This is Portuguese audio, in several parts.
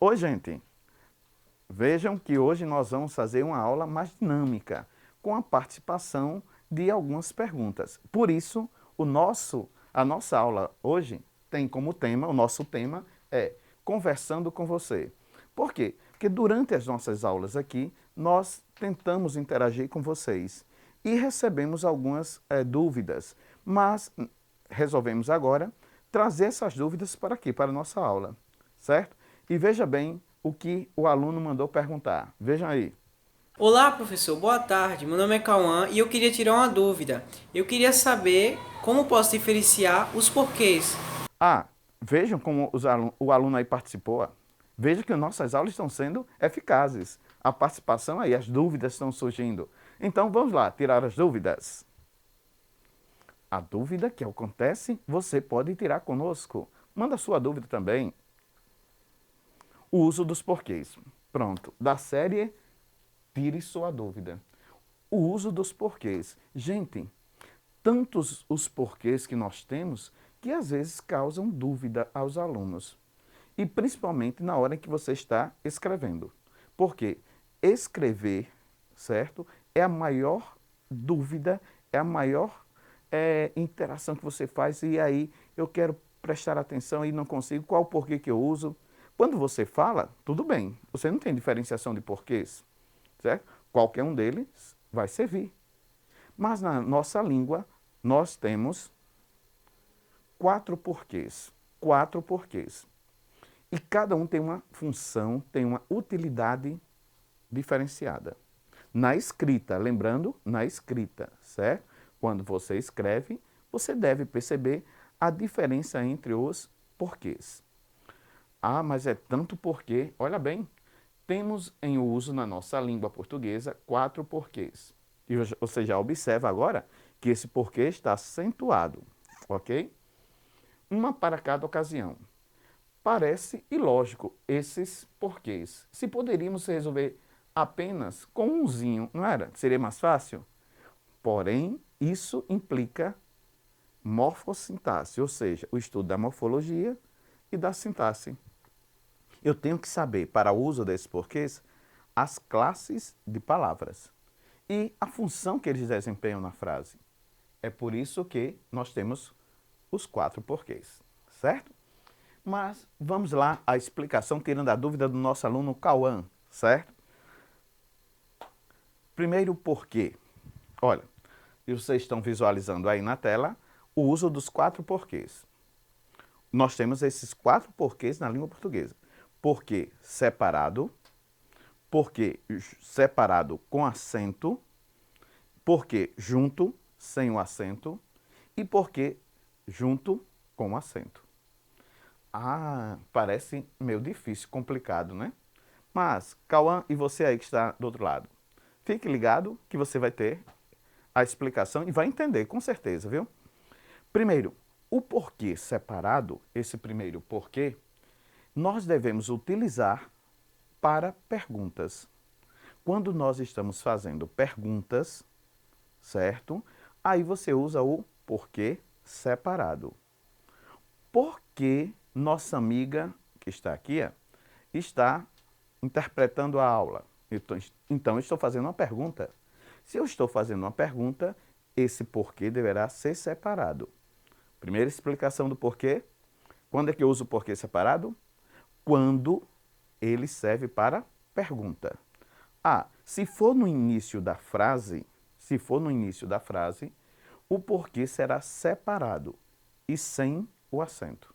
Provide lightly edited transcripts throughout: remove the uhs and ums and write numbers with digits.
Oi, gente. Vejam que hoje nós vamos fazer uma aula mais dinâmica, com a participação de algumas perguntas. Por isso, a nossa aula hoje tem como tema, o nosso tema é Conversando com você. Por quê? Porque durante as nossas aulas aqui, nós tentamos interagir com vocês e recebemos algumas dúvidas, mas resolvemos agora trazer essas dúvidas para aqui, para a nossa aula, certo? E veja bem o que o aluno mandou perguntar. Vejam aí. Olá, professor. Boa tarde. Meu nome é Cauã e eu queria tirar uma dúvida. Eu queria saber como posso diferenciar os porquês. Ah, vejam como o aluno aí participou. Ó. Veja que nossas aulas estão sendo eficazes. A participação aí, as dúvidas estão surgindo. Então vamos lá, tirar as dúvidas. A dúvida que acontece, você pode tirar conosco. Manda sua dúvida também. O uso dos porquês. Pronto, da série Tire sua dúvida. O uso dos porquês. Gente, tantos os porquês que nós temos que às vezes causam dúvida aos alunos. E principalmente na hora em que você está escrevendo. Porque escrever, certo, é a maior dúvida, é a maior interação que você faz. E aí eu quero prestar atenção e não consigo. Qual o porquê que eu uso? Quando você fala, tudo bem. Você não tem diferenciação de porquês, certo? Qualquer um deles vai servir. Mas na nossa língua, nós temos quatro porquês. Quatro porquês. E cada um tem uma função, tem uma utilidade diferenciada. Na escrita, lembrando, na escrita, certo? Quando você escreve, você deve perceber a diferença entre os porquês. Ah, mas é tanto porquê. Olha bem, temos em uso na nossa língua portuguesa quatro porquês. E você já observa agora que esse porquê está acentuado, ok? Uma para cada ocasião. Parece ilógico esses porquês. Se poderíamos resolver apenas com umzinho, não era? Seria mais fácil? Porém, isso implica morfossintaxe, ou seja, o estudo da morfologia e da sintaxe. Eu tenho que saber, para o uso desses porquês, as classes de palavras e a função que eles desempenham na frase. É por isso que nós temos os quatro porquês, certo? Mas vamos lá à explicação, tirando a dúvida do nosso aluno Cauã, certo? Primeiro porquê. Olha, e vocês estão visualizando aí na tela o uso dos quatro porquês. Nós temos esses quatro porquês na língua portuguesa. Porquê separado, porquê separado com acento, porquê junto, sem o acento, e porquê junto com o acento. Ah, parece meio difícil, complicado, né? Mas, Cauã e você aí que está do outro lado, fique ligado que você vai ter a explicação e vai entender, com certeza, viu? Primeiro, o porquê separado, esse primeiro porquê, nós devemos utilizar para perguntas. Quando nós estamos fazendo perguntas, certo? Aí você usa o porquê separado. Por que nossa amiga, que está aqui, está interpretando a aula? Então, eu estou fazendo uma pergunta. Se eu estou fazendo uma pergunta, esse porquê deverá ser separado. Primeira explicação do porquê. Quando é que eu uso o porquê separado? Quando ele serve para pergunta. Ah, se for no início da frase, se for no início da frase, o porquê será separado e sem o acento.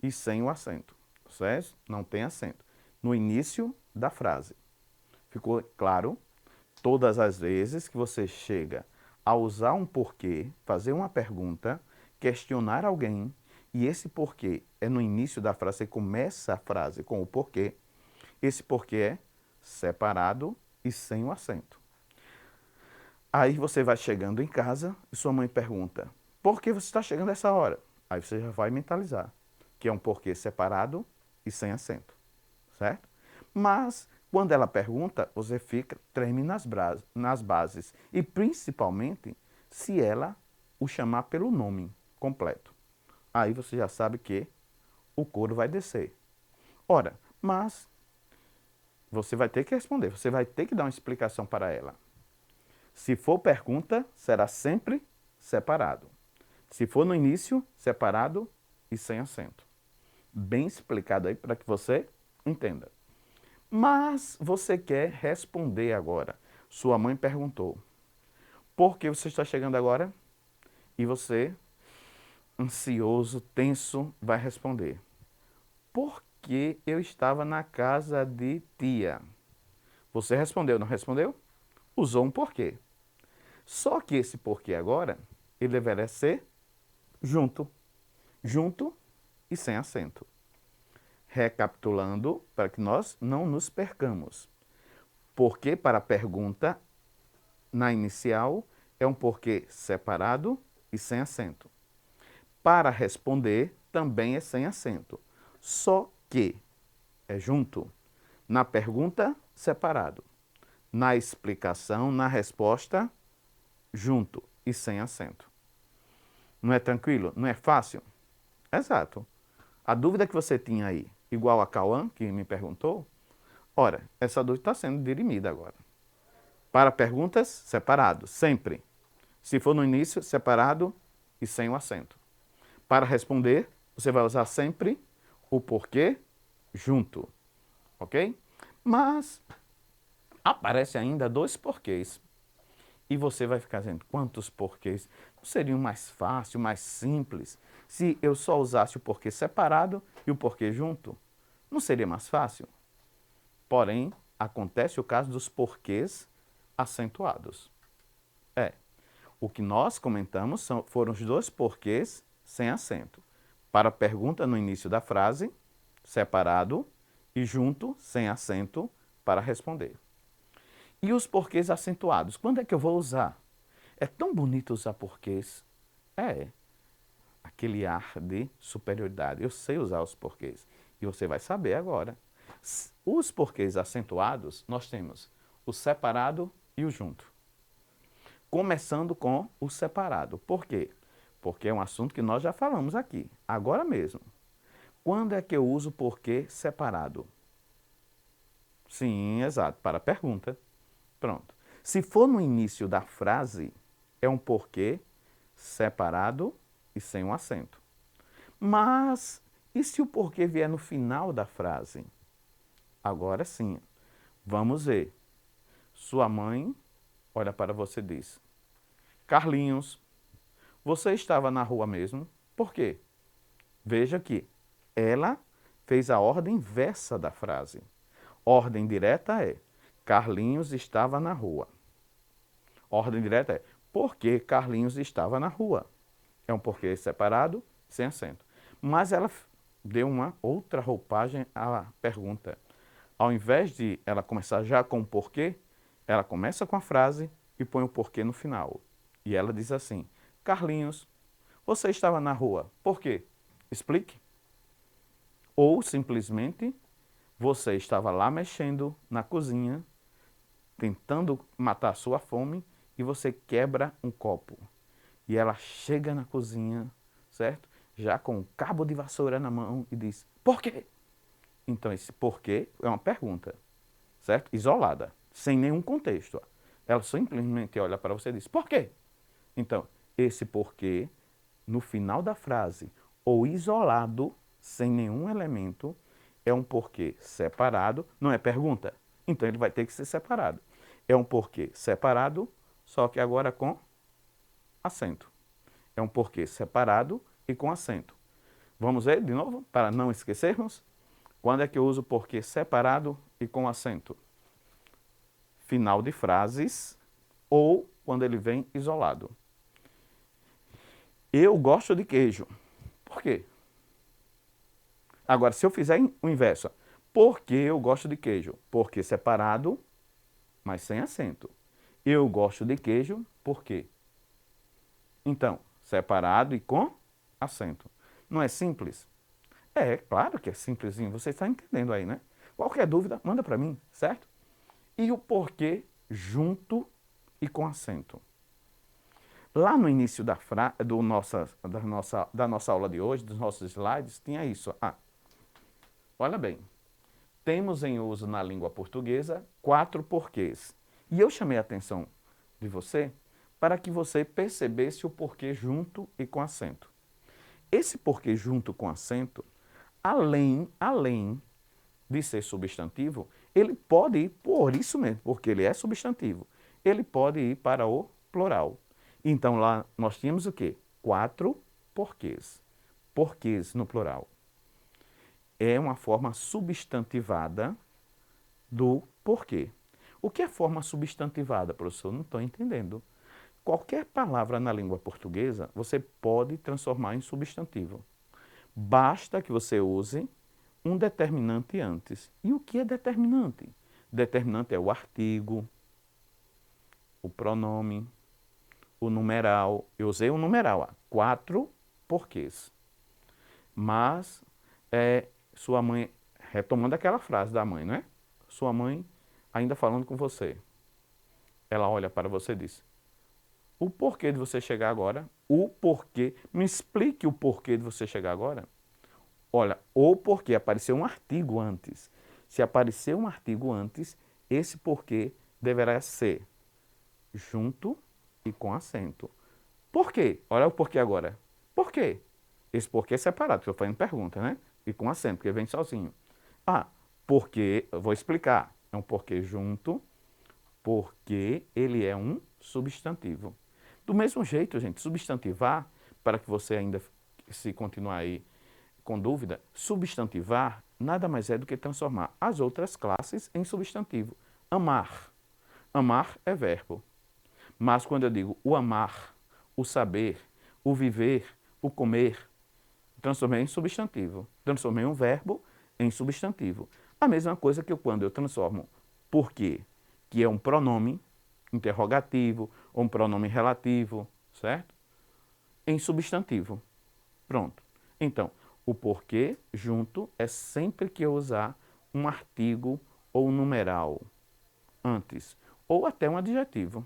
E sem o acento, certo? Não tem acento. No início da frase. Ficou claro? Todas as vezes que você chega a usar um porquê, fazer uma pergunta, questionar alguém, e esse porquê é no início da frase, você começa a frase com o porquê, esse porquê é separado e sem o acento. Aí você vai chegando em casa e sua mãe pergunta, por que você está chegando a essa hora? Aí você já vai mentalizar, que é um porquê separado e sem acento, certo? Mas, quando ela pergunta, você treme nas bases. E, principalmente, se ela o chamar pelo nome completo. Aí você já sabe que o couro vai descer. Ora, Mas você vai ter que responder, você vai ter que dar uma explicação para ela. Se for pergunta, será sempre separado. Se for no início, separado e sem acento. Bem explicado aí para que você entenda. Mas você quer responder agora. Sua mãe perguntou: por que você está chegando agora? E você, ansioso, tenso, vai responder: porque eu estava na casa de tia. Você respondeu, não respondeu? Usou um porquê. Só que esse porquê agora, ele deveria ser junto. Junto e sem acento. Recapitulando, para que nós não nos percamos. Porquê para a pergunta na inicial é um porquê separado e sem acento. Para responder também é sem acento, só que é junto. Na pergunta, separado. Na explicação, na resposta, junto e sem acento. Não é tranquilo? Não é fácil? Exato. A dúvida que você tinha aí, igual a Cauã, que me perguntou, ora, essa dúvida está sendo dirimida agora. Para perguntas, separado, sempre. Se for no início, separado e sem o acento. Para responder, você vai usar sempre o porquê junto, ok? Mas aparece ainda dois porquês. E você vai ficar dizendo, quantos porquês? Não seria mais fácil, mais simples, se eu só usasse o porquê separado e o porquê junto? Não seria mais fácil? Porém, acontece o caso dos porquês acentuados. O que nós comentamos foram os dois porquês sem acento. Para a pergunta no início da frase, separado, e junto, sem acento, para responder. E os porquês acentuados? Quando é que eu vou usar? É tão bonito usar porquês. É, aquele ar de superioridade. Eu sei usar os porquês. E você vai saber agora. Os porquês acentuados, nós temos o separado e o junto. Começando com o separado. Por quê? Porque é um assunto que nós já falamos aqui, agora mesmo. Quando é que eu uso porquê separado? Sim, exato, para a pergunta. Pronto. Se for no início da frase, é um porquê separado e sem um acento. Mas, e se o porquê vier no final da frase? Agora sim, vamos ver. Sua mãe olha para você e diz: Carlinhos, você estava na rua mesmo? Por quê? Veja que ela fez a ordem inversa da frase. Ordem direta é: Carlinhos estava na rua. Ordem direta é: porque Carlinhos estava na rua. É um porquê separado, sem acento. Mas ela deu uma outra roupagem à pergunta. Ao invés de ela começar já com o porquê, ela começa com a frase e põe o porquê no final. E ela diz assim: Carlinhos, você estava na rua. Por quê? Explique. Ou simplesmente você estava lá mexendo na cozinha, tentando matar a sua fome, e você quebra um copo. E ela chega na cozinha, certo? Já com um cabo de vassoura na mão e diz: por quê? Então esse porquê é uma pergunta, certo? Isolada, sem nenhum contexto. Ela simplesmente olha para você e diz: por quê? Então, esse porquê, no final da frase, ou isolado, sem nenhum elemento, é um porquê separado, não é pergunta? Então ele vai ter que ser separado. É um porquê separado, só que agora com acento. É um porquê separado e com acento. Vamos ver de novo, para não esquecermos? Quando é que eu uso porquê separado e com acento? Final de frases ou quando ele vem isolado. Eu gosto de queijo. Por quê? Agora, se eu fizer o inverso, por que eu gosto de queijo? Porque separado, mas sem acento. Eu gosto de queijo, por quê? Então, separado e com acento. Não é simples? É, claro que é simplesinho. Você está entendendo aí, né? Qualquer dúvida, manda para mim, certo? E o porquê junto e com acento. Lá no início da nossa aula de hoje, dos nossos slides, tinha isso. Olha bem, temos em uso na língua portuguesa 4 porquês. E eu chamei a atenção de você para que você percebesse o porquê junto e com acento. Esse porquê junto com acento, além de ser substantivo, ele pode ir por isso mesmo, porque ele é substantivo. Ele pode ir para o plural. Então lá nós tínhamos o quê? 4 porquês. Porquês no plural. É uma forma substantivada do porquê. O que é forma substantivada, professor? Não estou entendendo. Qualquer palavra na língua portuguesa você pode transformar em substantivo. Basta que você use um determinante antes. E o que é determinante? Determinante é o artigo, o pronome, o numeral. Eu usei o numeral, 4 porquês. Mas, sua mãe, retomando aquela frase da mãe, não é? Sua mãe ainda falando com você. Ela olha para você e diz: o porquê de você chegar agora? O porquê. Me explique o porquê de você chegar agora. Olha, o porquê apareceu um artigo antes. Se aparecer um artigo antes, esse porquê deverá ser junto e com acento. Por quê? Olha o porquê agora. Por quê? Esse porquê é separado, porque eu estou fazendo pergunta, né? E com acento, porque vem sozinho. Ah, porque, eu vou explicar. É um porquê junto, porque ele é um substantivo. Do mesmo jeito, gente, substantivar, para que você ainda se continuar aí com dúvida, substantivar nada mais é do que transformar as outras classes em substantivo. Amar. Amar é verbo. Mas quando eu digo o amar, o saber, o viver, o comer, transformei em substantivo. Transformei um verbo em substantivo. A mesma coisa que quando eu transformo porquê, que é um pronome interrogativo ou um pronome relativo, certo? Em substantivo. Pronto. Então, o porquê junto é sempre que eu usar um artigo ou um numeral antes, ou até um adjetivo.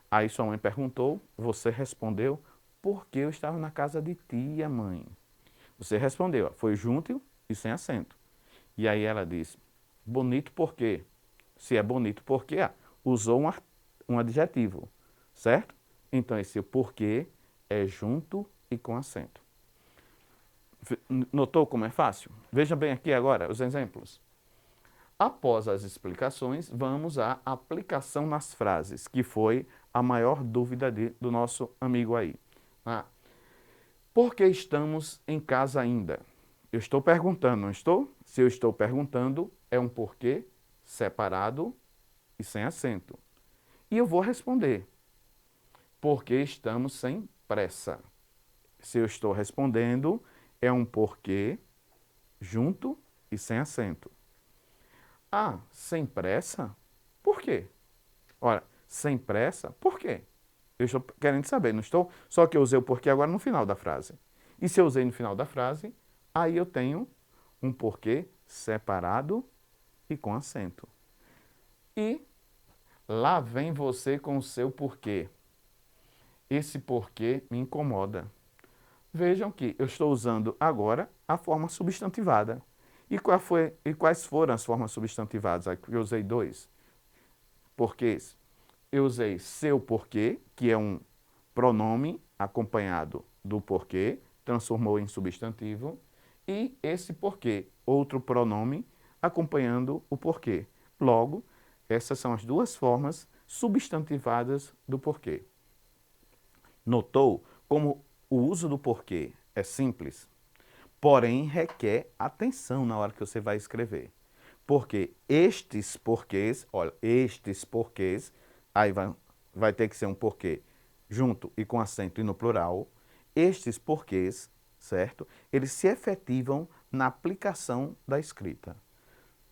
Aí sua mãe perguntou, você respondeu, porque eu estava na casa de tia, mãe. Você respondeu, foi junto e sem acento. E aí ela disse, bonito por quê? Se é bonito porque usou um adjetivo, certo? Então esse porquê é junto e com acento. Notou como é fácil? Veja bem aqui agora os exemplos. Após as explicações, vamos à aplicação nas frases, que foi a maior dúvida do nosso amigo aí. Por que estamos em casa ainda? Eu estou perguntando, não estou? Se eu estou perguntando, é um porquê separado e sem acento. E eu vou responder, porque estamos sem pressa. Se eu estou respondendo, é um porquê junto e sem acento. Ah, sem pressa? Por quê? Ora, sem pressa, por quê? Eu estou querendo saber, não estou? Só que eu usei o porquê agora no final da frase. E se eu usei no final da frase, aí eu tenho um porquê separado e com acento. E lá vem você com o seu porquê. Esse porquê me incomoda. Vejam que eu estou usando agora a forma substantivada. E quais foram as formas substantivadas? Eu usei 2 porquês. Eu usei seu porquê, que é um pronome acompanhado do porquê, transformou em substantivo, e esse porquê, outro pronome acompanhando o porquê. Logo, essas são as 2 formas substantivadas do porquê. Notou como o uso do porquê é simples, porém requer atenção na hora que você vai escrever. Porque estes porquês, olha, estes porquês, aí vai ter que ser um porquê junto e com acento e no plural, estes porquês, certo? Eles se efetivam na aplicação da escrita.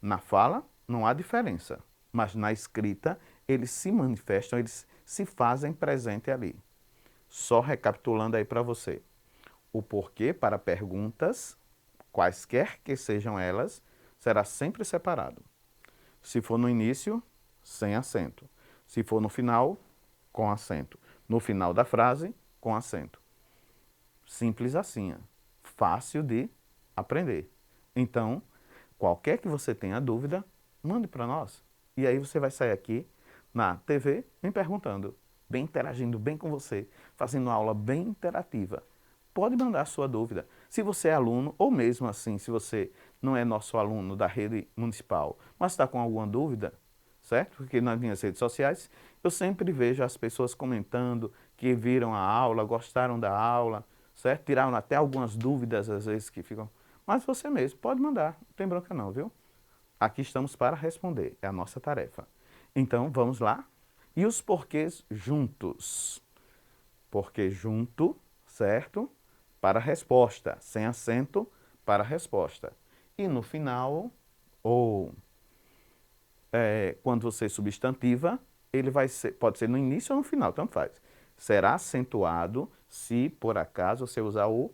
Na fala, não há diferença, mas na escrita, eles se manifestam, eles se fazem presente ali. Só recapitulando aí para você. O porquê para perguntas, quaisquer que sejam elas, será sempre separado. Se for no início, sem acento. Se for no final, com acento. No final da frase, com acento. Simples assim. Fácil de aprender. Então, qualquer que você tenha dúvida, mande para nós. E aí você vai sair aqui na TV me perguntando, bem interagindo bem com você, fazendo uma aula bem interativa. Pode mandar a sua dúvida. Se você é aluno, ou mesmo assim, se você não é nosso aluno da rede municipal, mas está com alguma dúvida, certo? Porque nas minhas redes sociais eu sempre vejo as pessoas comentando que viram a aula, gostaram da aula, certo? Tiraram até algumas dúvidas às vezes que ficam. Mas você mesmo pode mandar, não tem bronca não, viu? Aqui estamos para responder, é a nossa tarefa. Então vamos lá. E os porquês juntos? Porque junto, certo? Para a resposta, sem acento, para a resposta. E no final, ou quando você substantiva, ele vai ser, pode ser no início ou no final, tanto faz. Será acentuado se, por acaso, você usar um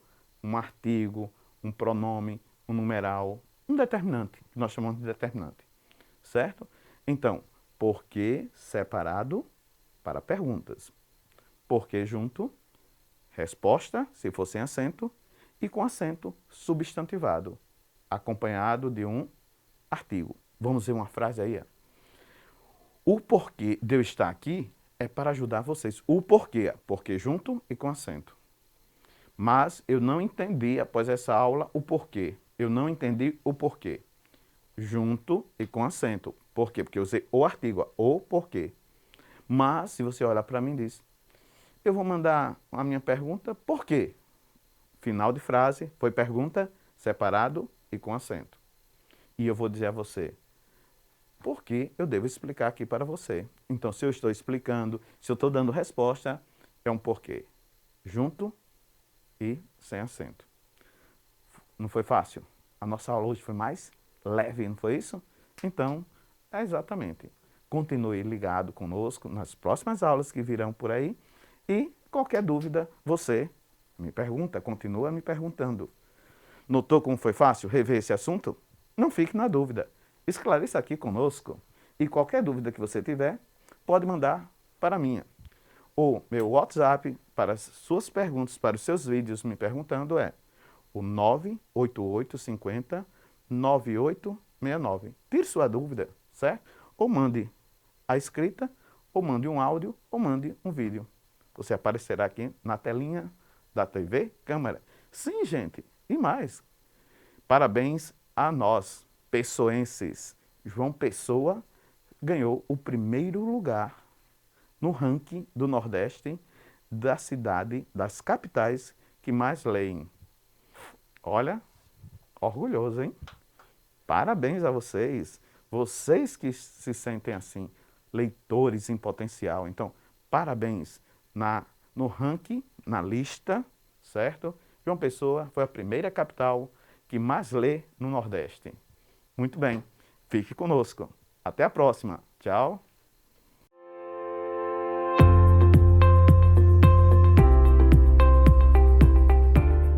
artigo, um pronome, um numeral, um determinante, que nós chamamos de determinante, certo? Então, porque separado para perguntas. Porque junto, resposta, se for sem acento, e com acento substantivado, acompanhado de um artigo. Vamos ver uma frase aí. Ó. O porquê de eu estar aqui é para ajudar vocês. O porquê, porque junto e com acento. Mas eu não entendi, após essa aula, o porquê. Eu não entendi o porquê. Junto e com acento. Por quê? Porque eu usei o artigo, ó, o porquê. Mas, se você olhar para mim e diz, eu vou mandar a minha pergunta, por quê? Final de frase, foi pergunta, separado e com acento. E eu vou dizer a você, por que eu devo explicar aqui para você. Então, se eu estou explicando, se eu estou dando resposta, é um porquê. Junto e sem acento. Não foi fácil? A nossa aula hoje foi mais leve, não foi isso? Então, é exatamente. Continue ligado conosco nas próximas aulas que virão por aí. E qualquer dúvida, você me pergunta, continua me perguntando. Notou como foi fácil rever esse assunto? Não fique na dúvida. Esclareça aqui conosco. E qualquer dúvida que você tiver, pode mandar para mim. O meu WhatsApp para as suas perguntas, para os seus vídeos me perguntando é o 98850 9869. Tire sua dúvida, certo? Ou mande a escrita, ou mande um áudio, ou mande um vídeo. Você aparecerá aqui na telinha da TV, câmera. Sim, gente, e mais. Parabéns a nós, pessoenses. João Pessoa ganhou o primeiro lugar no ranking do Nordeste da cidade, das capitais que mais leem. Olha, orgulhoso, hein? Parabéns a vocês. Vocês que se sentem assim, leitores em potencial. Então, parabéns. No ranking, na lista, certo? João Pessoa foi a primeira capital que mais lê no Nordeste. Muito bem, fique conosco. Até a próxima. Tchau.